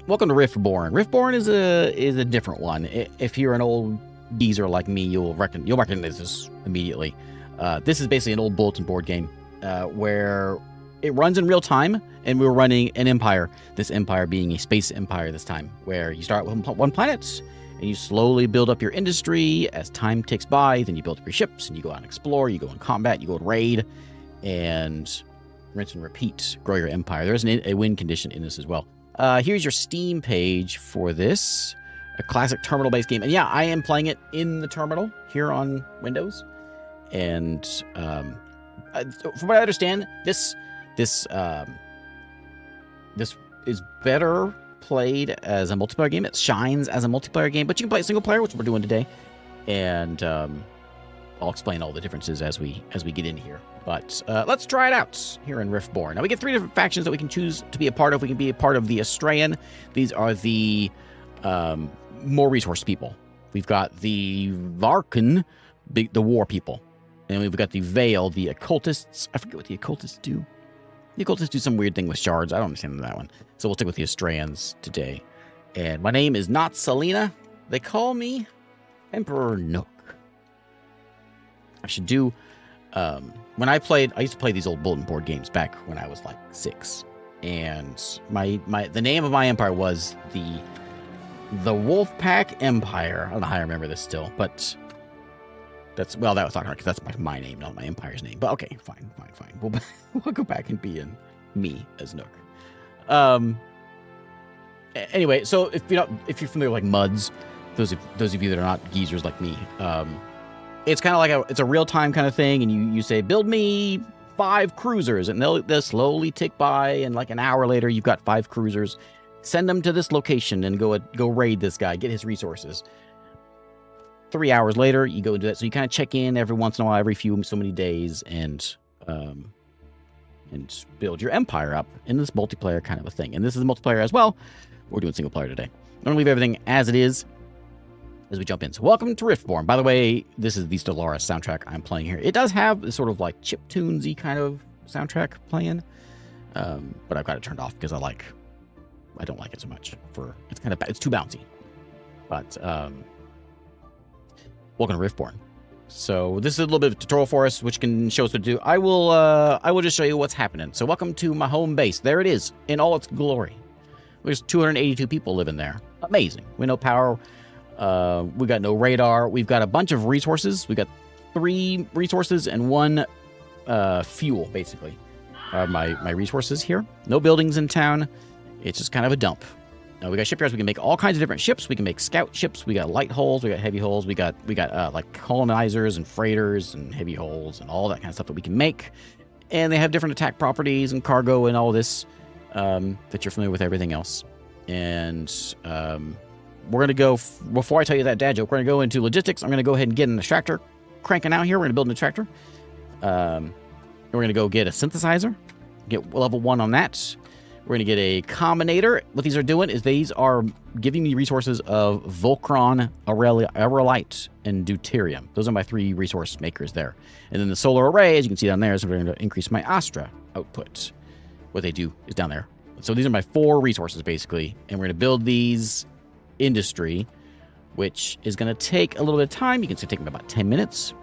Welcome to Riftborne. Riftborne is a different one. If you're an old geezer like me, you'll recognize this immediately. This is basically an old bulletin board game where it runs in real time, and we're running an empire. This empire being a space empire this time, where you start with one planet, and you slowly build up your industry as time ticks by. Then you build up your ships, and you go out and explore. You go in combat. You go and raid, and rinse and repeat. Grow your empire. There's a win condition in this as well. Here's your Steam page for this. A classic terminal-based game. And yeah, I am playing it in the terminal here on Windows. And from what I understand, this is better played as a multiplayer game. It shines as a multiplayer game, but you can play it single player, which we're doing today. And I'll explain all the differences as we get in here. But let's try it out here in Riftborne. Now, we get 3 different factions that we can choose to be a part of. We can be a part of the Australian. These are the more resource people. We've got the Varkan, the war people. And we've got the Veil, the occultists. I forget what the occultists do. The occultists do some weird thing with shards. I don't understand that one. So we'll stick with the Australians today. And my name is not Selena. They call me Emperor Nook. I should do... when I used to play these old bulletin board games back when I was like 6, and the name of my empire was the Wolfpack Empire. I don't know how I remember this still, but that was talking about because that's my name, not my empire's name. But okay, fine. We'll go back and be in me as Nook. Anyway, so if you're familiar with like MUDs, those of you that are not geezers like me, it's kind of like it's a real-time kind of thing, and you say, build me 5 cruisers, and they'll slowly tick by, and like an hour later, you've got 5 cruisers. Send them to this location and go raid this guy, get his resources. 3 hours later, you go and do that. So you kind of check in every once in a while, every so many days, and build your empire up in this multiplayer kind of a thing. And this is multiplayer as well. We're doing single player today. I'm going to leave everything as it is as we jump in. So welcome to Riftborne. By the way, this is the Stellaris soundtrack I'm playing here. It does have this sort of like chiptunesy kind of soundtrack playing, but I've got it turned off because I don't like it so much. It's too bouncy. But welcome to Riftborne. So this is a little bit of a tutorial for us, which can show us what to do. I will just show you what's happening. So welcome to my home base. There it is in all its glory. There's 282 people living there. Amazing. We know power. We got no radar. We've got a bunch of resources. We got 3 resources and 1 fuel, basically. My resources here. No buildings in town. It's just kind of a dump. Now we got shipyards. We can make all kinds of different ships. We can make scout ships. We got light hulls. We got heavy hulls. We got like colonizers and freighters and heavy hulls and all that kind of stuff that we can make. And they have different attack properties and cargo and all this that you're familiar with everything else. And we're going to go, before I tell you that dad joke, we're going to go into logistics. I'm going to go ahead and get an extractor cranking out here. We're going to build an extractor. We're going to go get a synthesizer, get level 1 on that. We're going to get a combinator. What these are doing is these are giving me resources of Volcron, Aurelite, and Deuterium. Those are my 3 resource makers there. And then the solar array, as you can see down there, is going to increase my Astra output. What they do is down there. So these are my 4 resources, basically. And we're going to build these industry, which is going to take a little bit of time. You can see it taking about 10 minutes.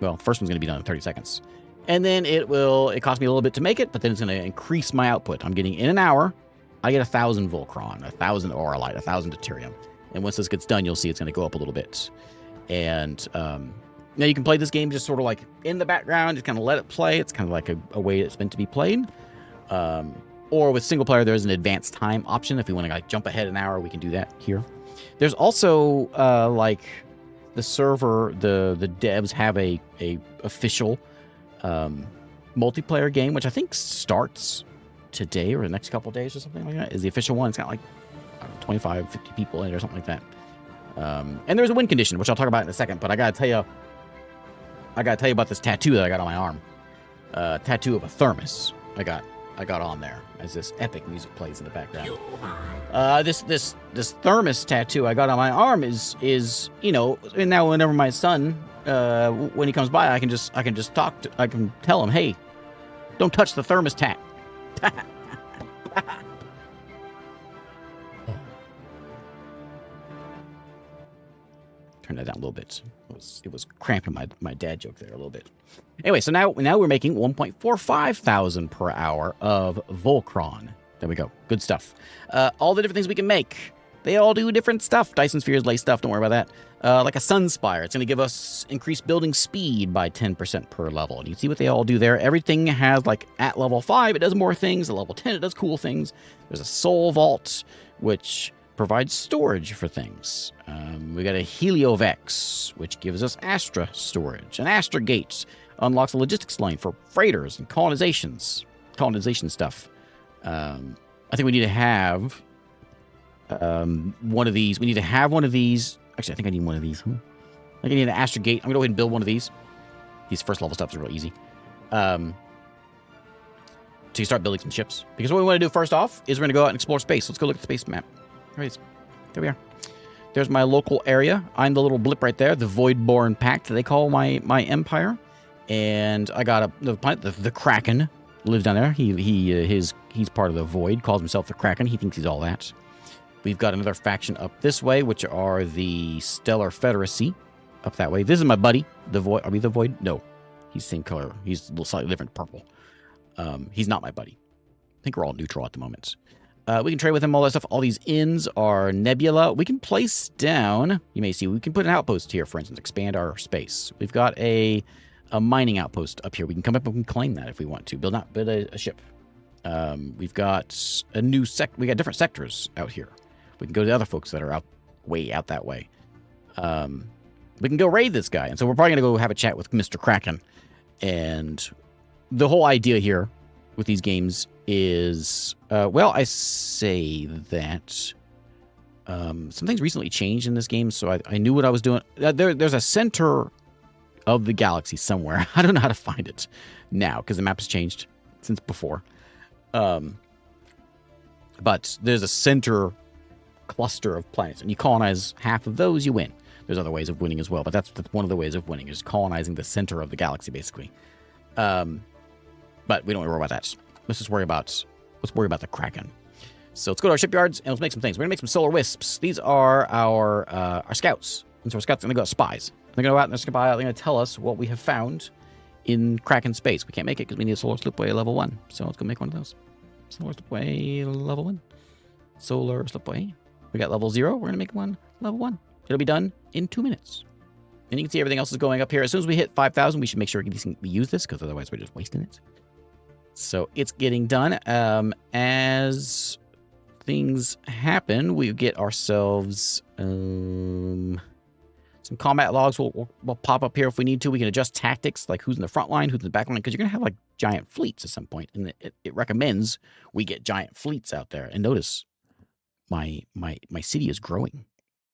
Well, first one's going to be done in 30 seconds. And then it cost me a little bit to make it, but then it's going to increase my output. I'm getting in an hour, I get 1,000 Volcron, 1,000 Aurelite, 1,000 Deuterium. And once this gets done, you'll see it's going to go up a little bit. And now you can play this game just sort of like in the background, just kind of let it play. It's kind of like a way it's meant to be played. Or with single player, there's an advanced time option. If we want to like jump ahead an hour, we can do that here. There's also like the server, the devs have a official multiplayer game, which I think starts today or the next couple days or something like that. Is the official one. It's got like 25, 50 people in it or something like that. And there's a win condition, which I'll talk about in a second. But I gotta tell you about this tattoo that I got on my arm. Tattoo of a thermos. I got on there as this epic music plays in the background. This thermos tattoo I got on my arm is and now whenever my son when he comes by, I can tell him, hey, don't touch the thermostat. turn that down a little bit. It was cramping my dad joke there a little bit. Anyway, so now we're making 1.45 thousand per hour of Volcron. There we go. Good stuff. All the different things we can make. They all do different stuff. Dyson spheres, lace stuff. Don't worry about that. Like a Sun Spire. It's going to give us increased building speed by 10% per level. And you see what they all do there. Everything has, like, at level 5, it does more things. At level 10, it does cool things. There's a Soul Vault, which provides storage for things. We got a Heliovex, which gives us Astra storage. An Astra Gate unlocks a logistics lane for freighters and colonization stuff. I think we need to have one of these. We need to have one of these. Actually, I think I need one of these. I think I need an Astra Gate. I'm going to go ahead and build one of these. These first level stuff is real easy. So you start building some ships. Because what we want to do first off is we're going to go out and explore space. Let's go look at the space map. There we are. There's my local area. I'm the little blip right there, the Voidborne Pact, they call my empire. And I got another planet, the Kraken, lives down there. He's part of the Void, calls himself the Kraken. He thinks he's all that. We've got another faction up this way, which are the Stellar Federacy, up that way. This is my buddy, the Void. Are we the Void? No, he's the same color. He's a little slightly different purple. He's not my buddy. I think we're all neutral at the moment. We can trade with him, all that stuff. All these inns are nebula. We can place down, you may see, we can put an outpost here, for instance, expand our space. We've got a mining outpost up here. We can come up and claim that if we want to. Build a ship. We've got a new we got different sectors out here. We can go to the other folks that are way out that way. We can go raid this guy. And so we're probably going to go have a chat with Mr. Kraken. And the whole idea here with these games is, well, I say that some things recently changed in this game, so I knew what I was doing. There's a center of the galaxy somewhere. I don't know how to find it now, because the map has changed since before. But there's a center cluster of planets, and you colonize half of those, you win. There's other ways of winning as well, but that's one of the ways of winning, is colonizing the center of the galaxy, basically. But we don't worry about that. Let's worry about the Kraken. So let's go to our shipyards and let's make some things. We're gonna make some solar wisps. These are our scouts. And so our scouts are gonna go spies. They're gonna go out and they're gonna tell us what we have found in Kraken space. We can't make it because we need a solar slipway level 1. So let's go make one of those. Solar slipway level 1. Solar slipway. We got level 0. We're gonna make one level 1. It'll be done in 2 minutes. And you can see everything else is going up here. As soon as we hit 5,000, we should make sure we use this, because otherwise we're just wasting it. So it's getting done. As things happen, we get ourselves some combat logs will pop up here if we need to. We can adjust tactics, like who's in the front line, who's in the back line, because you're going to have like giant fleets at some point. And it recommends we get giant fleets out there. And notice my city is growing.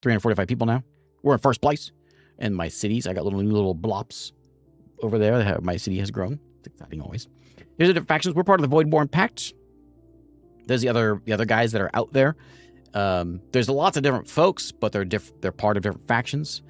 345 people now. We're in first place. And my cities, I got little blops over there. My city has grown. It's exciting always. Here's the different factions. We're part of the Voidborne Pact. There's the other guys that are out there. There's lots of different folks, but they're part of different factions.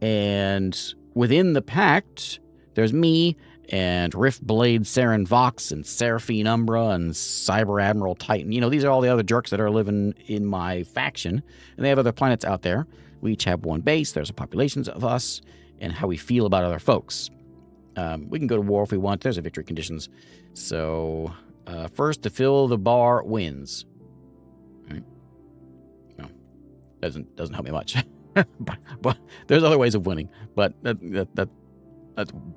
And within the pact, there's me and Riftblade Saren Vox and Seraphine Umbra and Cyber Admiral Titan. You know, these are all the other jerks that are living in my faction. And they have other planets out there. We each have one base. There's populations of us and how we feel about other folks. We can go to war if we want. There's a victory conditions. So first to fill the bar wins. All right. No, doesn't help me much. but there's other ways of winning. But that's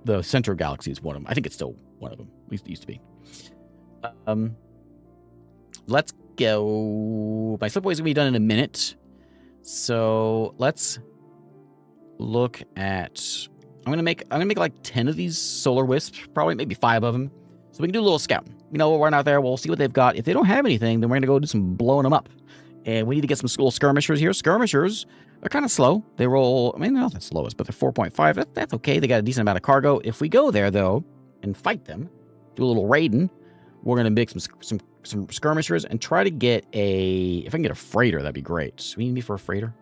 the Central Galaxy is one of them. I think it's still one of them. At least it used to be. Let's go. My slipway is gonna be done in a minute. So let's look at. I'm gonna make like 10 of these solar wisps, probably maybe 5 of them, so we can do a little scouting. You know, we'll run out there, we'll see what they've got. If they don't have anything, then we're gonna go do some blowing them up, and we need to get some little skirmishers here. Skirmishers are kind of slow. They roll. I mean, they're not the slowest, but they're 4.5. That's okay. They got a decent amount of cargo. If we go there though and fight them, do a little raiding, we're gonna make some skirmishers and try to get a. If I can get a freighter, that'd be great. So we need me for a freighter.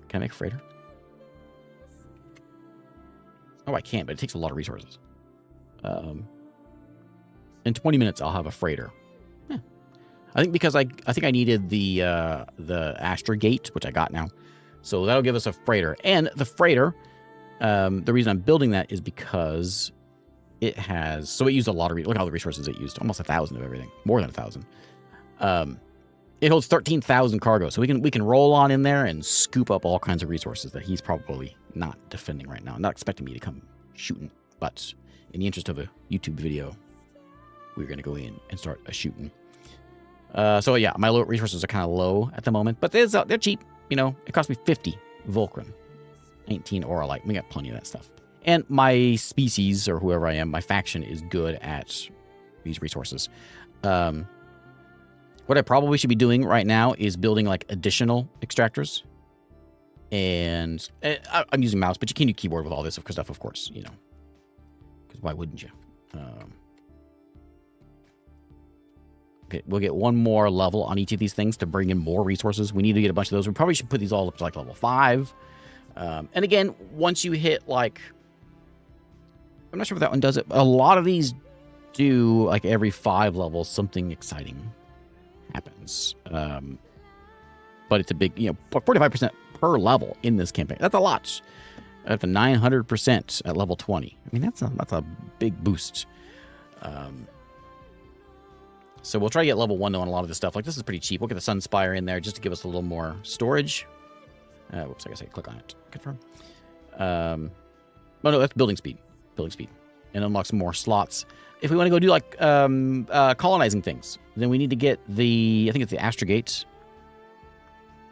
Can I make a freighter? Oh, I can, but it takes a lot of resources. In 20 minutes, I'll have a freighter. Yeah. I think because I think I needed the Astra Gate, which I got now. So that'll give us a freighter. And the freighter, the reason I'm building that is because it has... So it used a lot of... Look at all the resources it used. Almost 1,000 of everything. More than 1,000. It holds 13,000 cargo. So we can roll on in there and scoop up all kinds of resources that he's probably not defending right now. Not expecting me to come shooting. But in the interest of a YouTube video, we're going to go in and start a shooting. So yeah, my resources are kind of low at the moment. But they're cheap. You know, it cost me 50 Vulcan. 19 Auralite. We got plenty of that stuff. And my species, or whoever I am, my faction is good at these resources. What I probably should be doing right now is building like additional extractors. And I'm using mouse, but you can do keyboard with all this stuff, of course, you know. Because why wouldn't you? Okay, we'll get one more level on each of these things to bring in more resources. We need to get a bunch of those. We probably should put these all up to like level 5. And again, once you hit like... I'm not sure if that one does it. But a lot of these do like every 5 levels, something exciting happens. But it's a big, 45% per level in this campaign. That's a lot. Up to 900% at level 20. I mean, that's a big boost. So we'll try to get level 1 though on a lot of this stuff. Like this is pretty cheap. We'll get the Sunspire in there just to give us a little more storage. Whoops, I guess I click on it. Confirm. Oh no, that's building speed. Building speed. And unlock some more slots. If we want to go do like colonizing things, then we need to get I think it's the Astrogate.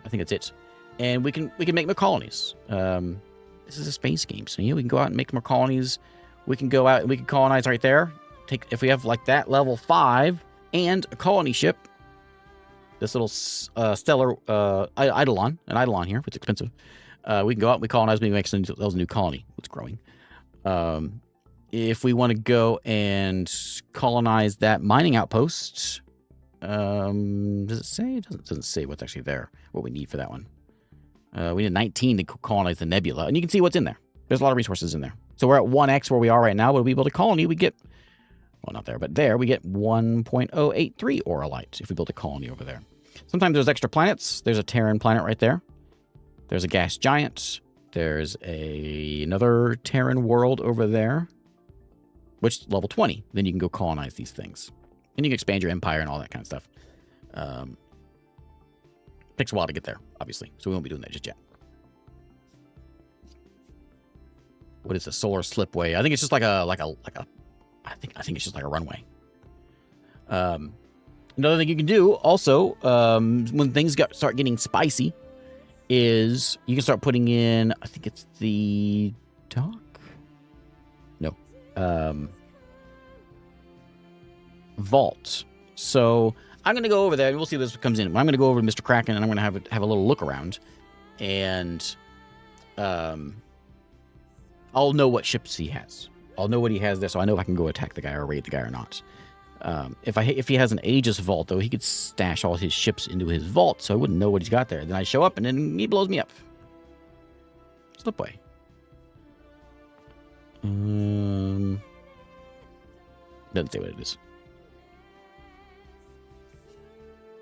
I think that's it. And we can make more colonies. This is a space game, so we can go out and make more colonies. We can go out and we can colonize right there. If we have like that level 5 and a colony ship, this little stellar Eidolon, an Eidolon here, it's expensive. We can go out and we colonize, we make those new colony. It's growing. If we want to go and colonize that mining outpost, does it say? It doesn't say what's actually there, what we need for that one. We need 19 to colonize the nebula, and you can see what's in there. There's a lot of resources in there. So we're at 1x where we are right now. But we build a colony, we get, well, not there, but there, we get 1.083 Auralite if we build a colony over there. Sometimes there's extra planets. There's a Terran planet right there. There's a gas giant. There's another Terran world over there, which is level 20. Then you can go colonize these things. And you can expand your empire and all that kind of stuff. Takes a while to get there, obviously. So we won't be doing that just yet. What is the solar slipway? I think it's just like a I think it's just like a runway. Another thing you can do also, when things start getting spicy, is you can start putting in, I think it's the dock? No. Vault. So I'm going to go over there, and we'll see if this comes in. I'm going to go over to Mr. Kraken, and I'm going to have a little look around. And I'll know what ships he has. I'll know what he has there, so I know if I can go attack the guy or raid the guy or not. If he has an Aegis vault, though, he could stash all his ships into his vault, so I wouldn't know what he's got there. Then I show up, and then he blows me up. Slipway. Doesn't say what it is.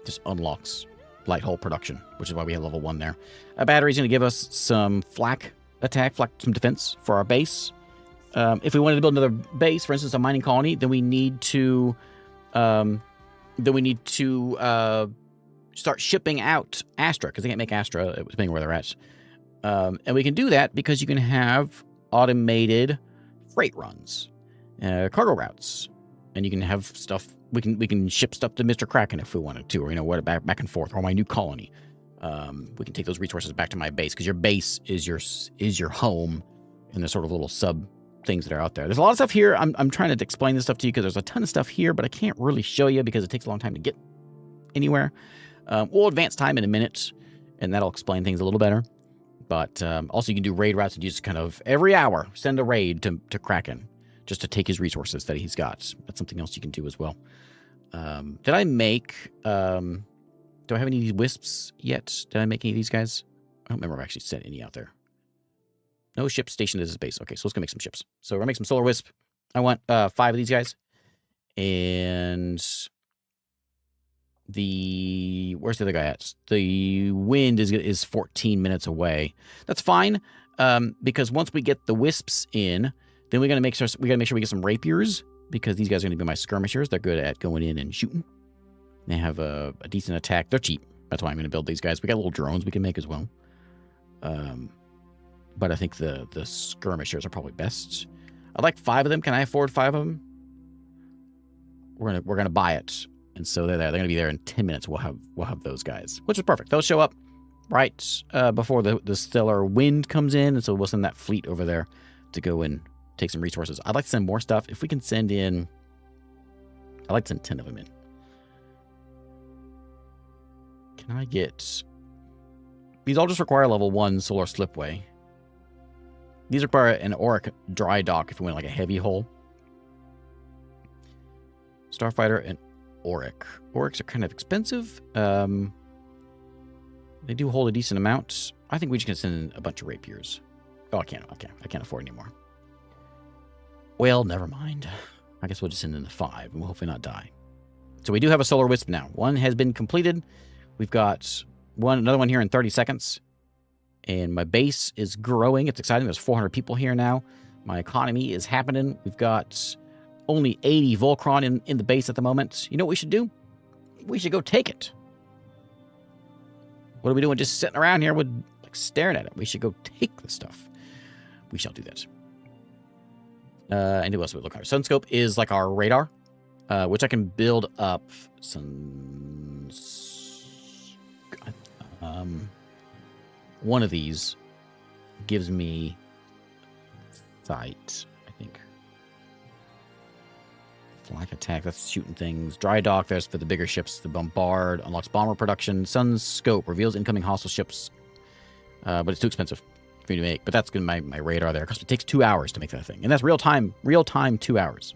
Just unlocks light hull production, which is why we have level 1 there. A battery's going to give us some flak attack, some defense for our base. If we wanted to build another base, for instance, a mining colony, then we need to start shipping out Astra, because they can't make Astra, depending where they're at. And we can do that because you can have automated freight runs, cargo routes, and you can have stuff. We can ship stuff to Mr. Kraken if we wanted to, or back and forth, or my new colony. We can take those resources back to my base, because your base is your home, and the sort of little sub things that are out there. There's a lot of stuff here. I'm trying to explain this stuff to you because there's a ton of stuff here, but I can't really show you because it takes a long time to get anywhere. We'll advance time in a minute, and that'll explain things a little better. But also you can do raid routes, and you just kind of every hour send a raid to Kraken just to take his resources that he's got. That's something else you can do as well. Did I make... do I have any of these wisps yet? Did I make any of these guys? I don't remember if I actually sent any out there. No ship stationed at his base. Okay, so let's go make some ships. So we're going to make some solar wisp. I want 5 of these guys. And Where's the other guy at? The wind is 14 minutes away. That's fine, because once we get the wisps in, then we gotta make sure we get some rapiers, because these guys are gonna be my skirmishers. They're good at going in and shooting. They have a decent attack. They're cheap. That's why I'm gonna build these guys. We got little drones we can make as well. But I think the skirmishers are probably best. I'd like 5 of them. Can I afford 5 of them? We're gonna buy it. And so they're there. They're going to be there in 10 minutes. We'll have those guys, which is perfect. They'll show up right before the stellar wind comes in, and so we'll send that fleet over there to go and take some resources. I'd like to send more stuff. If we can send in, I'd like to send 10 of them in. Can I get... These all just require level 1 solar slipway. These require an auric dry dock if we want like a heavy hull. Starfighter and auric. Aurics are kind of expensive. They do hold a decent amount. I think we're just gonna send in a bunch of rapiers. Oh, I can't afford anymore. Well, never mind. I guess we'll just send in the 5 and we'll hopefully not die. So we do have a solar wisp now. One has been completed. We've got another one here in 30 seconds. And my base is growing. It's exciting. There's 400 people here now. My economy is happening. We've got only 80 Volcron in the base at the moment. You know what we should do? We should go take it. What are we doing just sitting around here with like staring at it? We should go take the stuff. We shall do that. And who else we look at? Sunscope is like our radar, which I can build up some... one of these gives me sight, I think. Flak attack, that's shooting things. Dry dock, there's for the bigger ships. The bombard unlocks bomber production. Sun scope reveals incoming hostile ships. But it's too expensive for me to make. But that's good, my radar there. Because it takes 2 hours to make that thing. And that's real time 2 hours.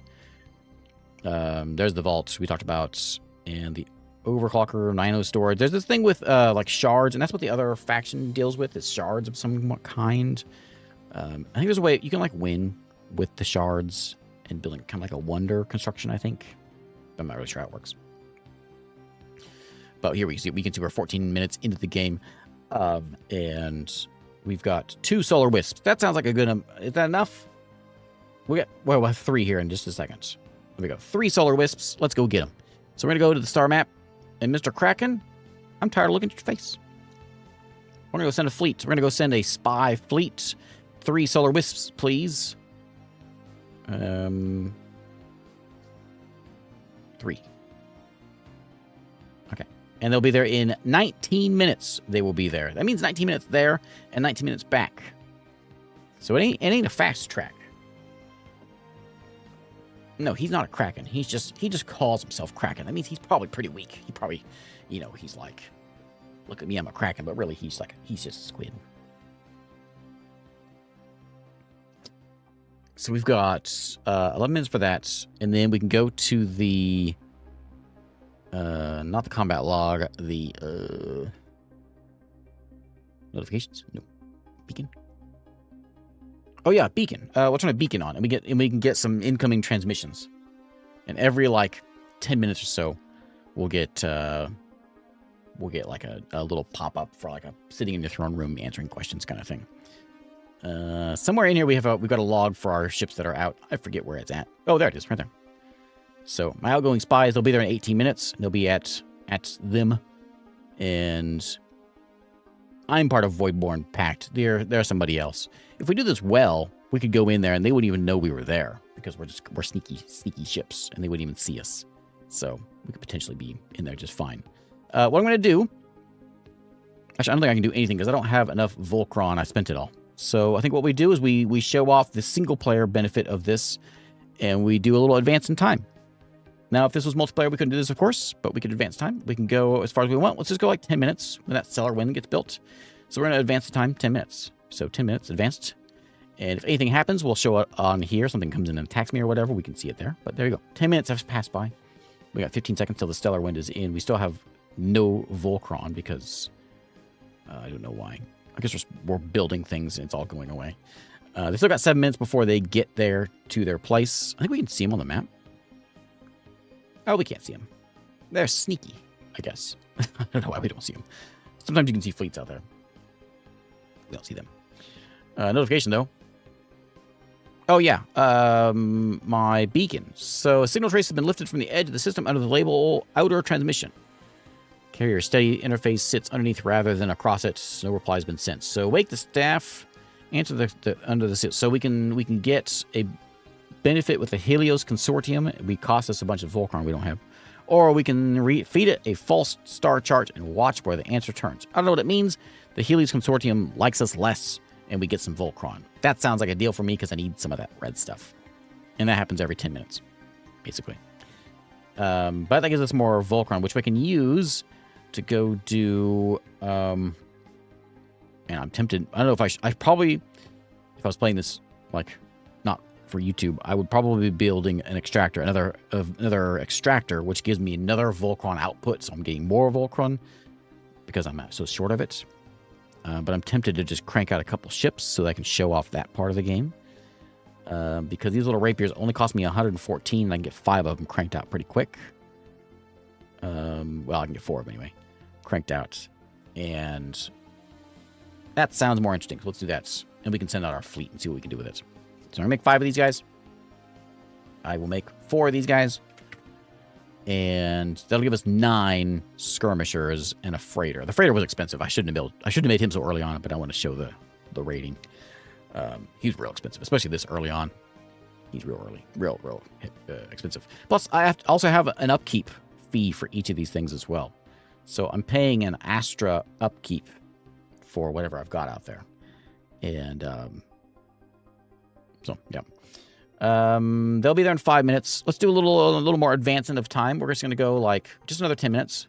There's the vault we talked about. And the overclocker, 9.0 storage. There's this thing with like shards. And that's what the other faction deals with, is shards of some kind. I think there's a way you can like win with the shards. And building kind of like a wonder construction, I think. I'm not really sure how it works. But here we can see we're 14 minutes into the game. And we've got 2 solar wisps. That sounds like a good... is that enough? We'll have 3 here in just a second. There we go. 3 solar wisps. Let's go get them. So we're going to go to the star map. And Mr. Kraken, I'm tired of looking at your face. We're going to go send a fleet. We're going to go send a spy fleet. 3 solar wisps, please. 3. Okay. And they'll be there in 19 minutes. They will be there. That means 19 minutes there and 19 minutes back. So it ain't a fast track. No, he's not a Kraken. He just calls himself Kraken. That means he's probably pretty weak. He probably, he's like, look at me, I'm a Kraken, but really he's just a squid. So we've got 11 minutes for that, and then we can go to the, not the combat log, the notifications. No, beacon. Oh yeah, beacon. We'll turn a beacon on, and we can get some incoming transmissions. And every like 10 minutes or so, we'll get like a little pop up for like a sitting in your throne room answering questions kind of thing. Somewhere in here we've got a log for our ships that are out. I forget where it's at. Oh, there it is, right there. So my outgoing spies, they'll be there in 18 minutes. They'll be at them, and I'm part of Voidborne Pact. They're somebody else. If we do this well, we could go in there and they wouldn't even know we were there because we're sneaky ships and they wouldn't even see us. So we could potentially be in there just fine. What I'm going to do, actually, I don't think I can do anything because I don't have enough Volcron. I spent it all. So I think what we do is we show off the single player benefit of this, and we do a little advance in time. Now, if this was multiplayer, we couldn't do this, of course, but we could advance time. We can go as far as we want. Let's just go like 10 minutes when that stellar wind gets built. So we're going to advance the time 10 minutes. So 10 minutes advanced. And if anything happens, we'll show it on here. Something comes in and attacks me or whatever. We can see it there. But there you go. 10 minutes have passed by. We got 15 seconds till the stellar wind is in. We still have no Volcron because I don't know why. I guess we're building things and it's all going away. They still got 7 minutes before they get there to their place. I think we can see them on the map. Oh, we can't see them. They're sneaky. I guess. I don't know why we don't see them. Sometimes you can see fleets out there. We don't see them. Notification, though. Oh, yeah. My beacon. So a signal trace has been lifted from the edge of the system under the label outer transmission. Carrier steady interface sits underneath rather than across it. No reply has been sent. So wake the staff. Answer the under the so we can get a benefit with the Helios Consortium. It cost us a bunch of Volcron we don't have. Or we can feed it a false star chart and watch where the answer turns. I don't know what it means. The Helios Consortium likes us less, and we get some Volcron. That sounds like a deal for me because I need some of that red stuff. And that happens every 10 minutes, basically. But that gives us more Volcron, which we can use to go do... and I'm tempted. I don't know if I probably, if I was playing this, like, not for YouTube, I would probably be building an extractor, another extractor, which gives me another Volcron output. So I'm getting more Volcron because I'm so short of it. But I'm tempted to just crank out a couple ships so that I can show off that part of the game. Because these little rapiers only cost me 114, and I can get 5 of them cranked out pretty quick. Well, I can get 4 of them anyway, cranked out. And that sounds more interesting, so let's do that. And we can send out our fleet and see what we can do with it. So I'm going to make 5 of these guys. I will make 4 of these guys. And that'll give us 9 skirmishers and a freighter. The freighter was expensive. I shouldn't have made him so early on, but I want to show the rating. He's real expensive, especially this early on. He's real expensive. Plus, I also have an upkeep fee for each of these things as well. So I'm paying an Astra upkeep for whatever I've got out there. And so, yeah. They'll be there in 5 minutes. Let's do a little more advancement of time. We're just going to go, like, just another 10 minutes.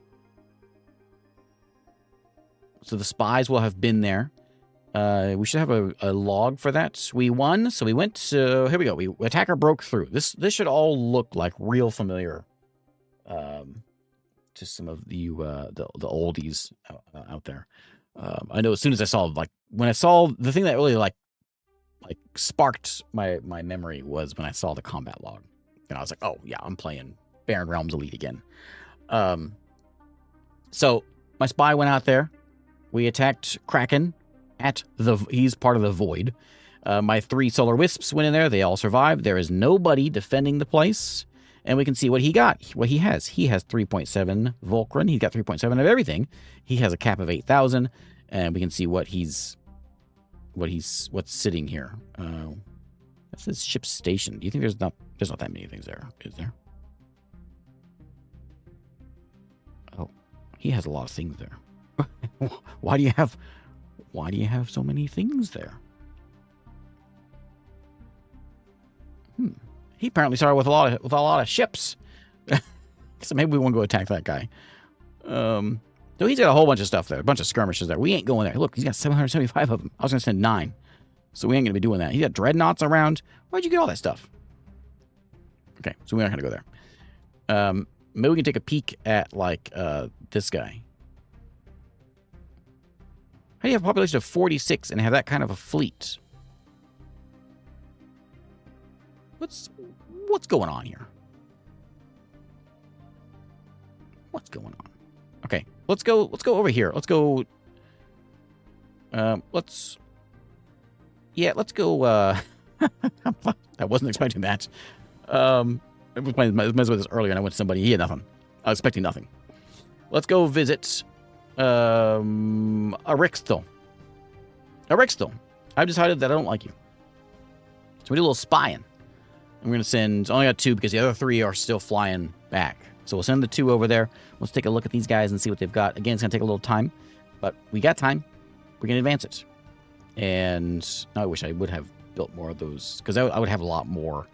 So the spies will have been there. We should have a log for that. We won, so we went to... Here we go. Attacker broke through. This should all look, like, real familiar to some of the oldies out there. I know as soon as I saw, like, when I saw the thing that really like sparked my memory was when I saw the combat log, and I was like, oh yeah, I'm playing Barren Realms Elite again. So my spy went out there. We attacked Kraken he's part of the Void. My 3 solar wisps went in there. They all survived. There is nobody defending the place. And we can see what he got, what he has. He has 3.7 Volcron. He's got 3.7 of everything. He has a cap of 8,000, and we can see what's sitting here. That says ship station. Do you think there's not that many things there? Is there? Oh, he has a lot of things there. Why do you have so many things there? He apparently started with a lot of ships. So maybe we won't go attack that guy. So he's got a whole bunch of stuff there, a bunch of skirmishes there. We ain't going there. Look, he's got 775 of them. I was going to send 9. So we ain't going to be doing that. He got dreadnoughts around. Where'd you get all that stuff? Okay, so we're not going to go there. Maybe we can take a peek at, like, this guy. How do you have a population of 46 and have that kind of a fleet? What's going on here? What's going on? Okay, let's go over here. Let's go. Let's go. I wasn't expecting that. I was playing with this earlier, and I went to somebody. He had nothing. I was expecting nothing. Let's go visit a Rixthal. I've decided that I don't like you. So we do a little spying. I'm going to send... I only got 2 because the other 3 are still flying back. So we'll send the 2 over there. Let's take a look at these guys and see what they've got. Again, it's going to take a little time. But we got time. We're going to advance it. And I wish I would have built more of those. Because I would have a lot more.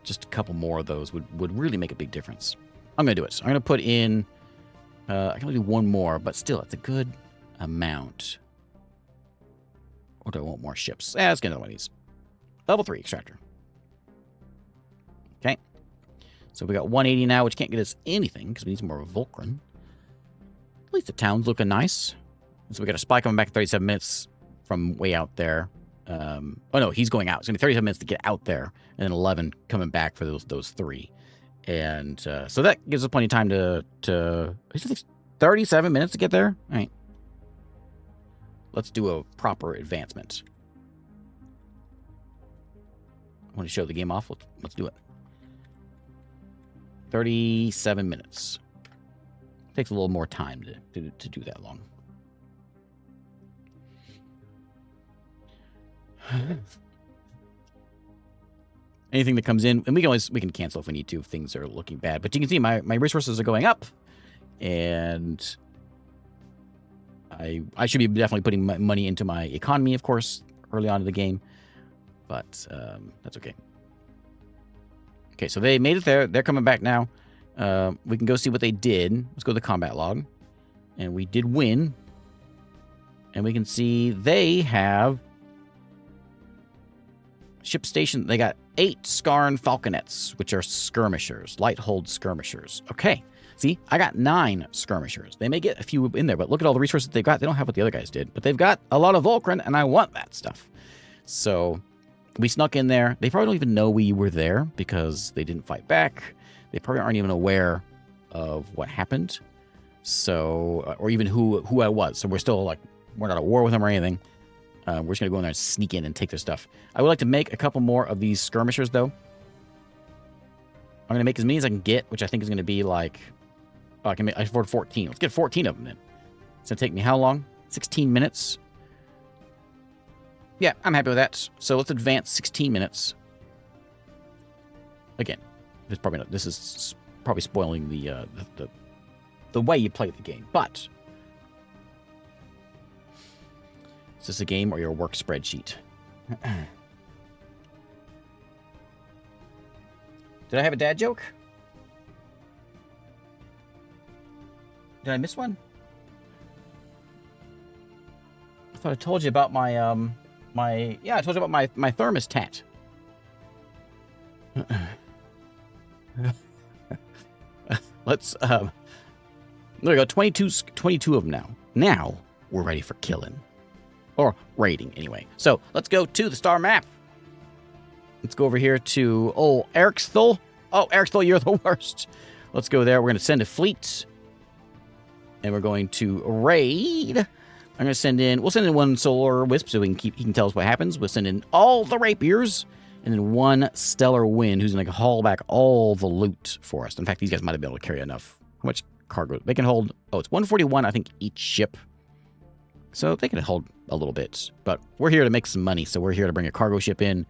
Just a couple more of those would really make a big difference. I'm going to do it. So I'm going to put in... I can only do 1 more. But still, it's a good amount. Or do I want more ships? Let's get another one of these. Level 3 extractor. Okay. So we got 180 now, which can't get us anything because we need some more Volcron. At least the town's looking nice. So we got a spy coming back in 37 minutes from way out there. Oh no, he's going out. It's going to be 37 minutes to get out there, and then 11 coming back for those 3. And so that gives us plenty of time to 37 minutes to get there? All right. Let's do a proper advancement. I want to show the game off. Let's do it. 37 minutes. Takes a little more time to do that long. Anything that comes in, and we can cancel if we need to if things are looking bad. But you can see my resources are going up, and I should be definitely putting my money into my economy, of course, early on in the game. But that's okay. Okay, so they made it there. They're coming back now. We can go see what they did. Let's go to the combat log. And we did win. And we can see they have ship station. They got 8 Scarn Falconets, which are skirmishers, light-hold skirmishers. Okay. See, I got 9 skirmishers. They may get a few in there, but look at all the resources they've got. They don't have what the other guys did, but they've got a lot of Vulcan, and I want that stuff. So we snuck in there. They probably don't even know we were there because they didn't fight back. They probably aren't even aware of what happened. So, or even who I was. So we're still like, we're not at war with them or anything. We're just going to go in there and sneak in and take their stuff. I would like to make a couple more of these skirmishers, though. I'm going to make as many as I can get, which I think is going to be like, oh, I can afford 14. Let's get 14 of them then. It's going to take me how long? 16 minutes. Yeah, I'm happy with that. So let's advance 16 minutes. Again, this is probably spoiling the way you play the game, but is this a game or your work spreadsheet? Did I have a dad joke? Did I miss one? I thought I told you about my I told you about my thermostat. Let's there we go, 22 of them now. Now we're ready for killing. Or raiding, anyway. So, let's go to the star map. Let's go over here to, Ericthul. Oh, Ericthul, you're the worst. Let's go there. We're going to send a fleet. And we're going to raid. I'm going to send in, we'll send in 1 solar wisp so he can tell us what happens. We'll send in all the rapiers. And then 1 stellar wind who's going to haul back all the loot for us. In fact, these guys might have been able to carry enough. How much cargo? They can hold, it's 141, I think, each ship. So they can hold a little bit. But we're here to make some money, so we're here to bring a cargo ship in,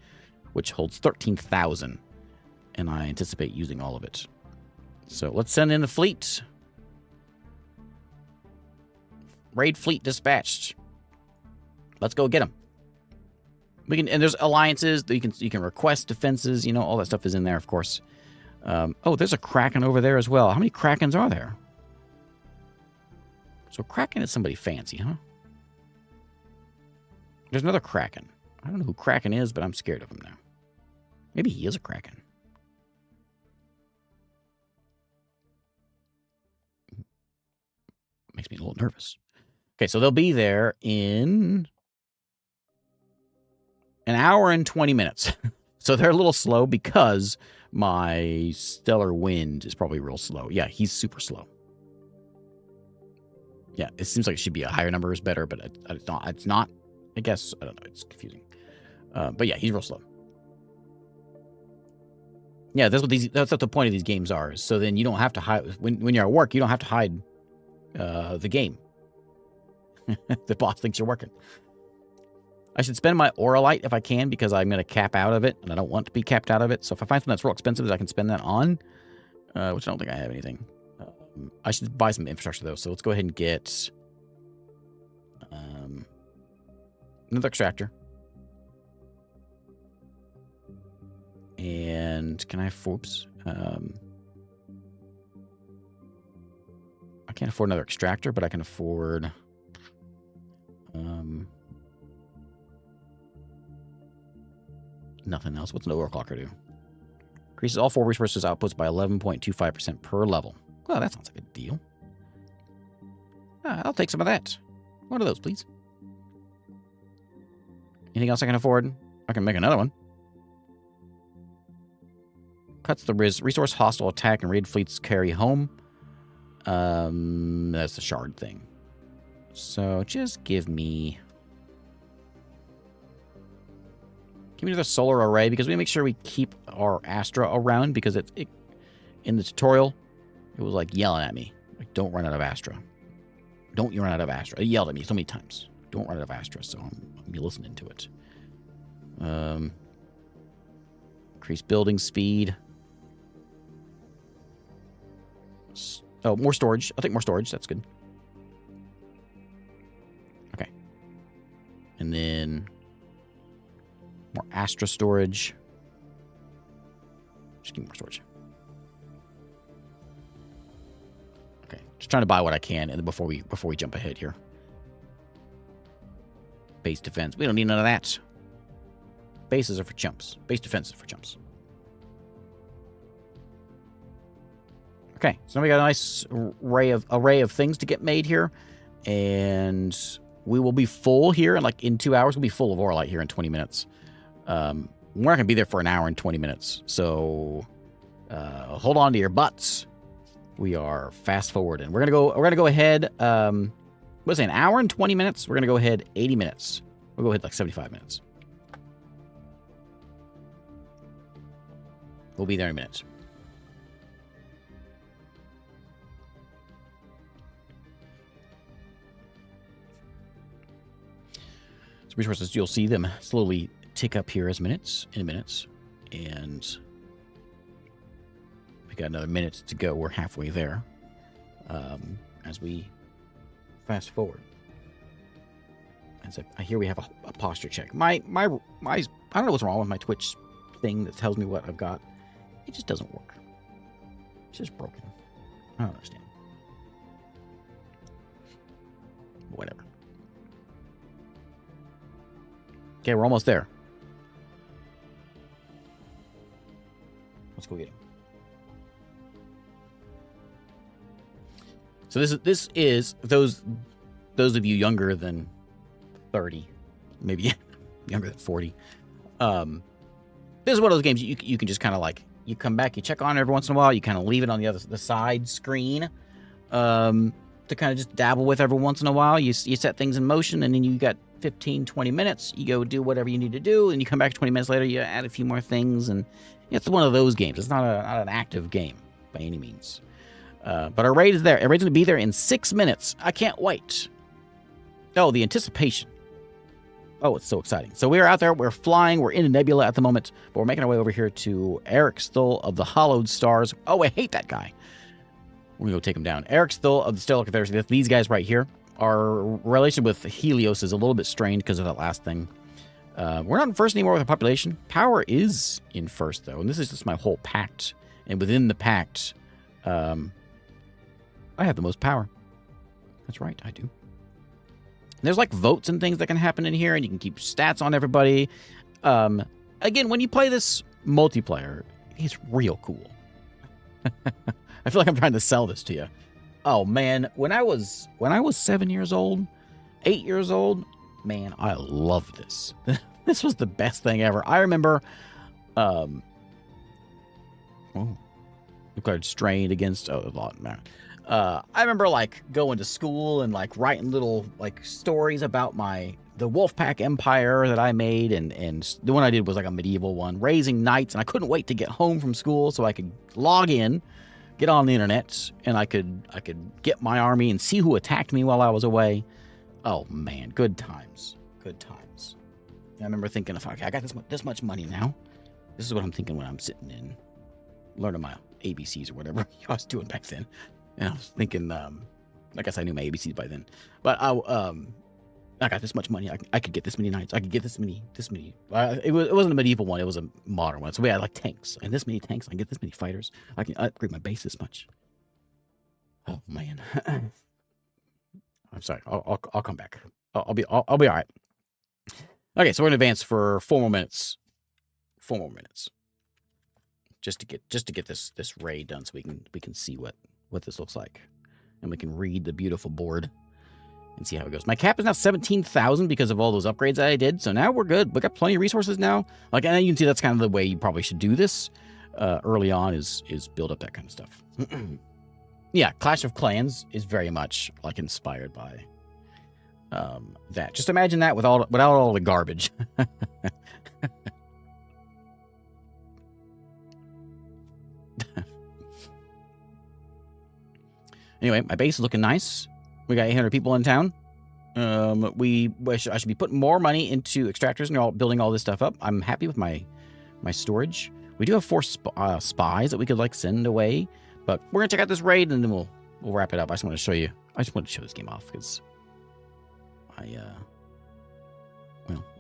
which holds 13,000. And I anticipate using all of it. So let's send in the fleet. Raid fleet dispatched. Let's go get them. We can, and there's alliances that you can request defenses. You know, all that stuff is in there, of course. There's a Kraken over there as well. How many Krakens are there? So Kraken is somebody fancy, huh? There's another Kraken. I don't know who Kraken is, but I'm scared of him now. Maybe he is a Kraken. Makes me a little nervous. Okay, so they'll be there in an hour and 20 minutes. So they're a little slow because my stellar wind is probably real slow. Yeah, he's super slow. Yeah, it seems like it should be a higher number is better, but it's not. It's not. I guess, I don't know. It's confusing. But yeah, he's real slow. Yeah, that's what the point of these games are. So then you don't have to hide when you're at work. You don't have to hide the game. The boss thinks you're working. I should spend my Auralite if I can because I'm going to cap out of it, and I don't want to be capped out of it. So if I find something that's real expensive that I can spend that on, which I don't think I have anything. I should buy some infrastructure, though. So let's go ahead and get another extractor. And can I afford... I can't afford another extractor, but I can afford... nothing else. What's an overclocker do? Increases all 4 resources outputs by 11.25% per level. Well, that sounds like a deal. I'll take some of that. One of those, please. Anything else I can afford? I can make another one. Cuts the resource hostile attack and raid fleets carry home. That's the shard thing. So just give me another solar array, because we make sure we keep our Astra around, because it in the tutorial it was like yelling at me, like, don't run out of Astra. Don't you run out of Astra. It yelled at me so many times. Don't run out of Astra, so I'm listening to it. Increase building speed. Oh, more storage. I'll take more storage. That's good. Okay. And then more Astra storage. Just give me more storage. Okay. Just trying to buy what I can, and then before we jump ahead here. Base defense. We don't need none of that. Bases are for chumps. Base defense is for chumps. Okay, so now we got a nice array of things to get made here, and we will be full here in 2 hours. We'll be full of Orlite here in 20 minutes. We're not gonna be there for an hour and 20 minutes, so hold on to your butts. We are fast forwarding. We're gonna go ahead. What's it, an hour and 20 minutes? We're gonna go ahead 80 minutes. We'll go ahead like 75 minutes. We'll be there in minutes. So resources, you'll see them slowly tick up here in minutes, and we got another minute to go. We're halfway there as we fast forward. And so I hear we have a posture check. My I don't know what's wrong with my Twitch thing that tells me what I've got. It just doesn't work. It's just broken. I don't understand. Whatever. Okay, we're almost there. Let's go get him. So this is those of you younger than 30, maybe younger than 40. This is one of those games you can just kind of like, you come back, you check on it every once in a while, you kind of leave it on the side screen to kind of just dabble with every once in a while. You set things in motion, and then you got 15, 20 minutes. You go do whatever you need to do, and you come back 20 minutes later, you add a few more things, and it's one of those games. It's not an active game by any means. But our raid is there. Our raid's going to be there in 6 minutes. I can't wait. Oh, the anticipation. Oh, it's so exciting. So we're out there. We're flying. We're in a nebula at the moment, but we're making our way over here to Ericsthull of the Hollowed Stars. Oh, I hate that guy. We're going to go take him down. Ericsthull of the Stellar Confederacy. These guys right here. Our relation with Helios is a little bit strained because of that last thing. We're not in first anymore with our population. Power is in first, though, and this is just my whole pact. And within the pact, I have the most power. That's right, I do. There's like votes and things that can happen in here, and you can keep stats on everybody. Again, when you play this multiplayer, it's real cool. I feel like I'm trying to sell this to you. Oh man, when I was 7 years old, 8 years old, man, I loved this. This was the best thing ever. I remember, declared strained against a lot, man. I remember like going to school and like writing little like stories about the Wolfpack Empire that I made, and the one I did was like a medieval one, raising knights, and I couldn't wait to get home from school so I could log in, get on the internet, and I could get my army and see who attacked me while I was away. Oh man, good times, good times. I remember thinking, okay, I got this much money now. This is what I'm thinking when I'm sitting in learning my ABCs or whatever I was doing back then. And I was thinking, I guess I knew my ABCs by then, but I got this much money. I could get this many knights. I could get this many. It wasn't a medieval one. It was a modern one. So we had like tanks, and this many tanks. I can get this many fighters. I can upgrade my base this much. Oh man. I'm sorry. I'll come back. I'll be all right. Okay, so we're gonna advance for 4 more minutes. 4 more minutes. Just to get this raid done, so we can see what this looks like, and we can read the beautiful board and see how it goes. My cap is now 17,000 because of all those upgrades that I did. So now we're good. We got plenty of resources now. Like, and you can see that's kind of the way you probably should do this early on is build up that kind of stuff. Yeah, Clash of Clans is very much like inspired by that. Just imagine that without all the garbage. Anyway, my base is looking nice. We got 800 people in town. I should be putting more money into extractors and building all this stuff up. I'm happy with my storage. We do have 4 spies that we could like send away, but we're gonna check out this raid and then we'll wrap it up. I just want to show you. I just want to show this game off because I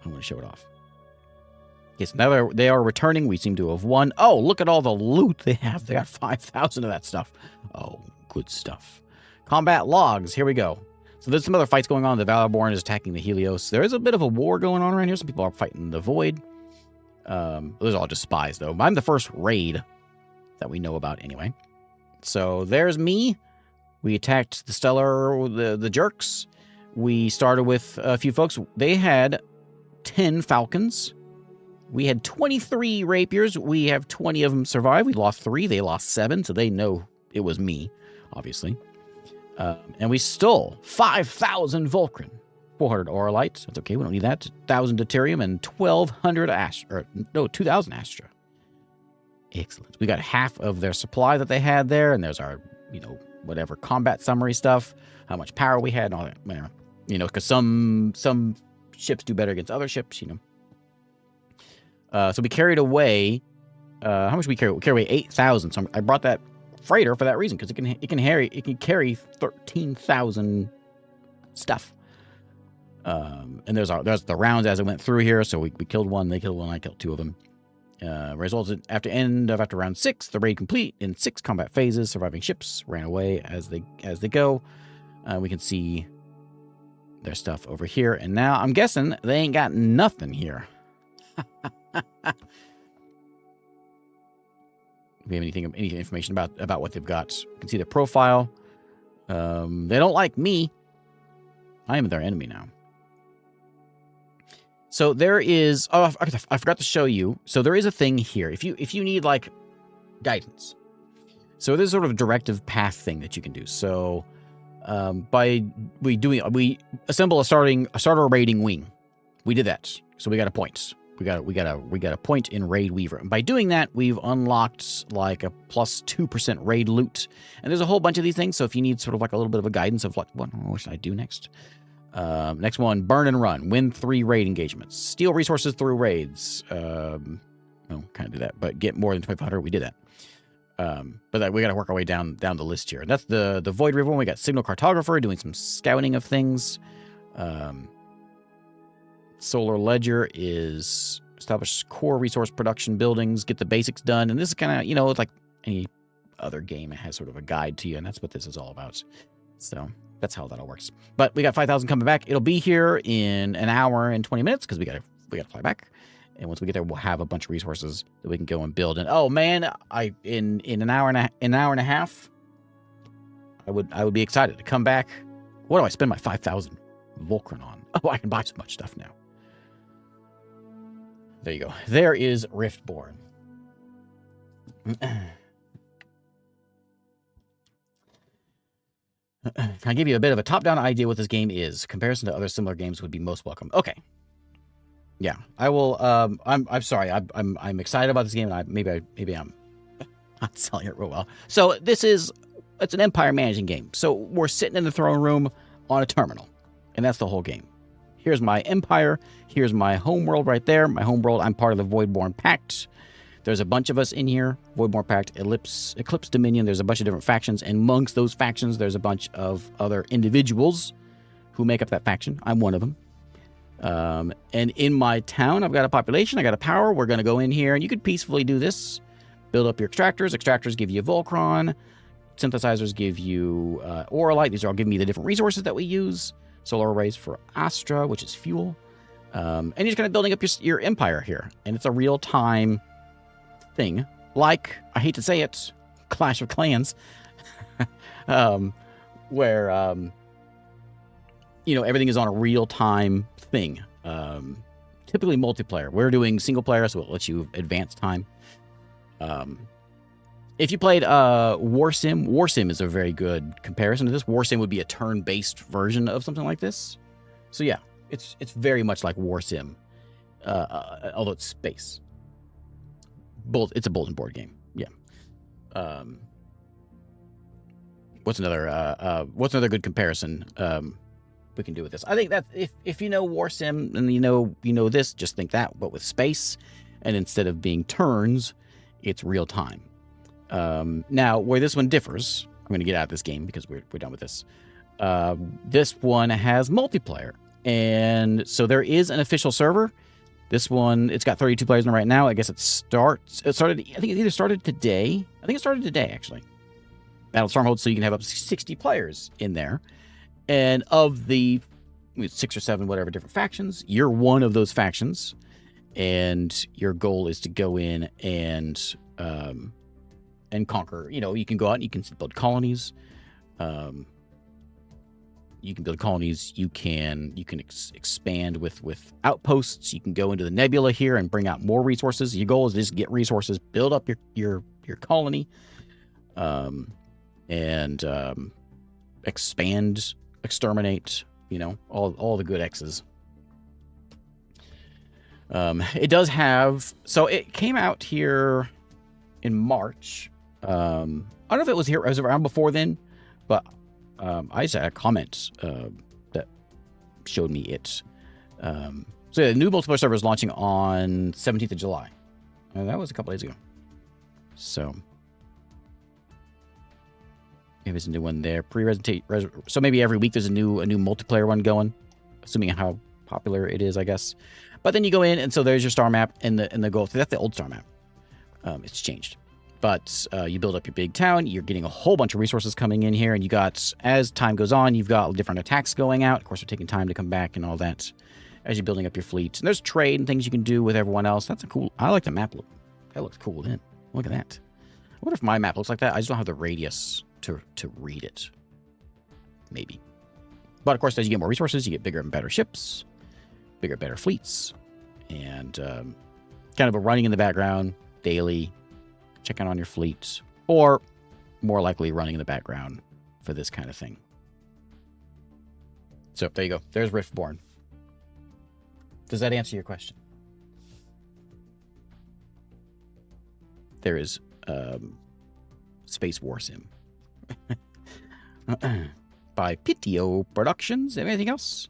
want to show it off. Yes, now they are returning. We seem to have won. Oh, look at all the loot they have. They got 5,000 of that stuff. Oh, good stuff. Combat logs. Here we go. So there's some other fights going on. The Valorborn is attacking the Helios. There is a bit of a war going on around here. Some people are fighting the Void. Those are all just spies, though. I'm the first raid that we know about anyway. So there's me. We attacked the Stellar, the Jerks. We started with a few folks. They had 10 Falcons. We had 23 Rapiers. We have 20 of them survive. We lost 3. They lost 7, so they know it was me, obviously. And we stole 5,000 Vulcan, 400 Auralites. That's okay. We don't need that. 1,000 Deuterium and 1,200 Astra. 2,000 Astra. Excellent. We got half of their supply that they had there, and there's our, whatever combat summary stuff, how much power we had, and all that. Because some ships do better against other ships. So we carried away. How much did we carry? We carried away 8,000. So I brought that freighter for that reason, because it can carry 13,000 stuff. And there's the rounds as it went through here. So we killed 1, they killed 1, I killed 2 of them. Resulted after round 6, the raid complete in 6 combat phases. Surviving ships ran away as they go. We can see their stuff over here, and now I'm guessing they ain't got nothing here. We have any information about what they've got? You can see their profile. They don't like me. I am their enemy now. So there is. Oh, I forgot to show you. So there is a thing here. If you need like guidance, so there's sort of a directive path thing that you can do. So we assemble a starter raiding wing. We did that. So we got a point. We got a point in Raid Weaver. And by doing that, we've unlocked like a plus 2% raid loot. And there's a whole bunch of these things. So if you need sort of like a little bit of a guidance of like, what should I do next? Next one, burn and run. Win 3 raid engagements. Steal resources through raids. Kind of do that, but get more than 2,500. We did that. But we got to work our way down the list here. And that's the Void River one. We got Signal Cartographer doing some scouting of things. Solar Ledger is establish core resource production buildings, get the basics done. And this is kind of, it's like any other game. It has sort of a guide to you, and that's what this is all about. So that's how that all works. But we got 5,000 coming back. It'll be here in an hour and 20 minutes because we got to fly back. And once we get there, we'll have a bunch of resources that we can go and build. And oh man, in an hour and a half, I would be excited to come back. What do I spend my 5,000 Vulcan on? Oh, I can buy so much stuff now. There you go. There is Riftborne. Can I give you a bit of a top-down idea what this game is? Comparison to other similar games would be most welcome. Okay. Yeah, I will. I'm sorry. I'm excited about this game, and maybe I'm not selling it real well. So it's an empire managing game. So we're sitting in the throne room on a terminal, and that's the whole game. Here's my empire. Here's my homeworld right there. My homeworld, I'm part of the Voidborn Pact. There's a bunch of us in here. Voidborn Pact, Eclipse Dominion. There's a bunch of different factions. And amongst those factions, there's a bunch of other individuals who make up that faction. I'm one of them. And in my town, I've got a population. I got a power. We're going to go in here, and you could peacefully do this. Build up your extractors. Extractors give you Volcron. Synthesizers give you Auralite. These are all giving me the different resources that we use. Solar arrays for Astra, which is fuel. And you're just kind of building up your empire here. And it's a real-time thing. Like, I hate to say it, Clash of Clans. Where, everything is on a real-time thing. Typically multiplayer. We're doing single player, so it lets you advance time. If you played War Sim is a very good comparison to this. War Sim would be a turn-based version of something like this. So yeah, it's very much like War Sim, although it's space. It's a bulletin board game. Yeah. What's another good comparison we can do with this? I think that if you know War Sim and you know this, just think that, but with space, and instead of being turns, it's real time. Now, where this one differs, I'm going to get out of this game because we're done with this. This one has multiplayer, and so there is an official server. This one, it's got 32 players in it right now. I guess it started. I think it either started today. I think it started today actually. Battle Stormhold, so you can have up to 60 players in there, and of the 6 or 7 whatever different factions, you're one of those factions, and your goal is to go in and conquer. You can go out and you can build colonies. You can build colonies. You can expand with outposts. You can go into the nebula here and bring out more resources. Your goal is just get resources, build up your colony, and expand, exterminate. All the good X's. It does have. So it came out here in March. I don't know if it was here. It was around before then, but I just had a comment that showed me it. So the new multiplayer server is launching on 17th of July. That was a couple days ago. So maybe there's a new one there. So maybe every week there's a new multiplayer one going, assuming how popular it is, I guess. But then you go in, and so there's your star map and the goal. That's the old star map. It's changed. But you build up your big town. You're getting a whole bunch of resources coming in here. And you got, as time goes on, you've got different attacks going out. Of course, they're taking time to come back and all that as you're building up your fleet. And there's trade and things you can do with everyone else. That's I like the map look. That looks cool, then. Look at that. I wonder if my map looks like that. I just don't have the radius to read it. Maybe. But, of course, as you get more resources, you get bigger and better ships. Bigger, better fleets. And kind of a running in the background daily, checking on your fleet, or more likely running in the background for this kind of thing. So there you go. There's Riftborne. Does that answer your question? There is Space War Sim by Pitio Productions. Anything else?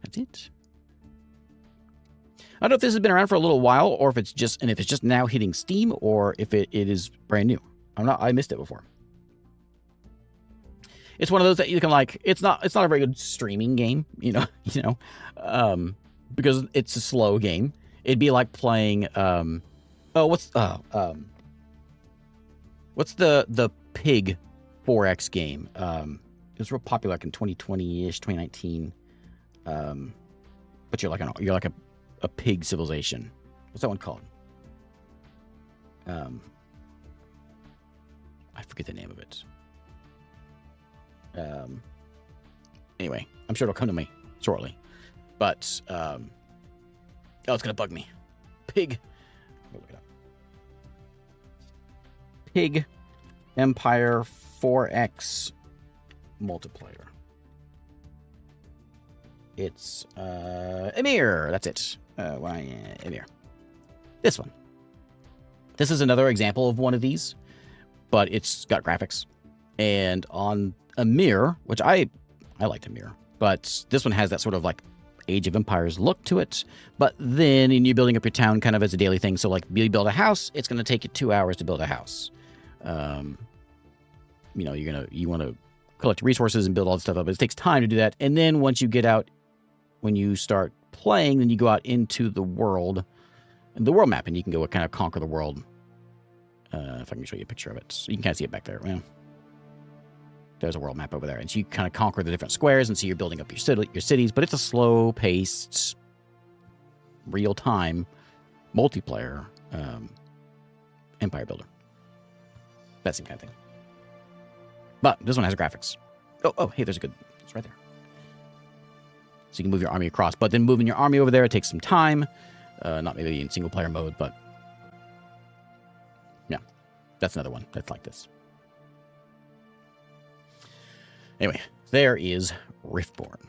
That's it. I don't know if this has been around for a little while, or if it's just now hitting Steam, or if it is brand new. I missed it before. It's one of those that you can it's not a very good streaming game, because it's a slow game. It'd be like playing what's the Pig 4X game? It was real popular in 2020-ish, 2019. But you're like a pig civilization. What's that one called? I forget the name of it. Anyway, I'm sure it'll come to me shortly. But it's gonna bug me. Pig. Look it up. Pig Empire 4X multiplayer. It's Emir. That's it. Emir. This one. This is another example of one of these, but it's got graphics. And on Emir, which I liked Emir, but this one has that sort of like Age of Empires look to it. But then you're building up your town kind of as a daily thing. So like you build a house, it's going to take you 2 hours to build a house. You want to collect resources and build all this stuff up. It takes time to do that. And then once you get out, when you start playing, then you go out into the world map, and you can go kind of conquer the world. If I can show you a picture of it, so you can kind of see it back there. Yeah. There's a world map over there, and so you kind of conquer the different squares, and so you're building up your cities. But it's a slow-paced, real-time multiplayer empire builder. That same kind of thing. But this one has graphics. Oh, hey, there's a good. It's right there. So you can move your army across, but then moving your army over there, it takes some time. Not maybe in single player mode, but yeah, that's another one that's like this. Anyway, there is Riftborne.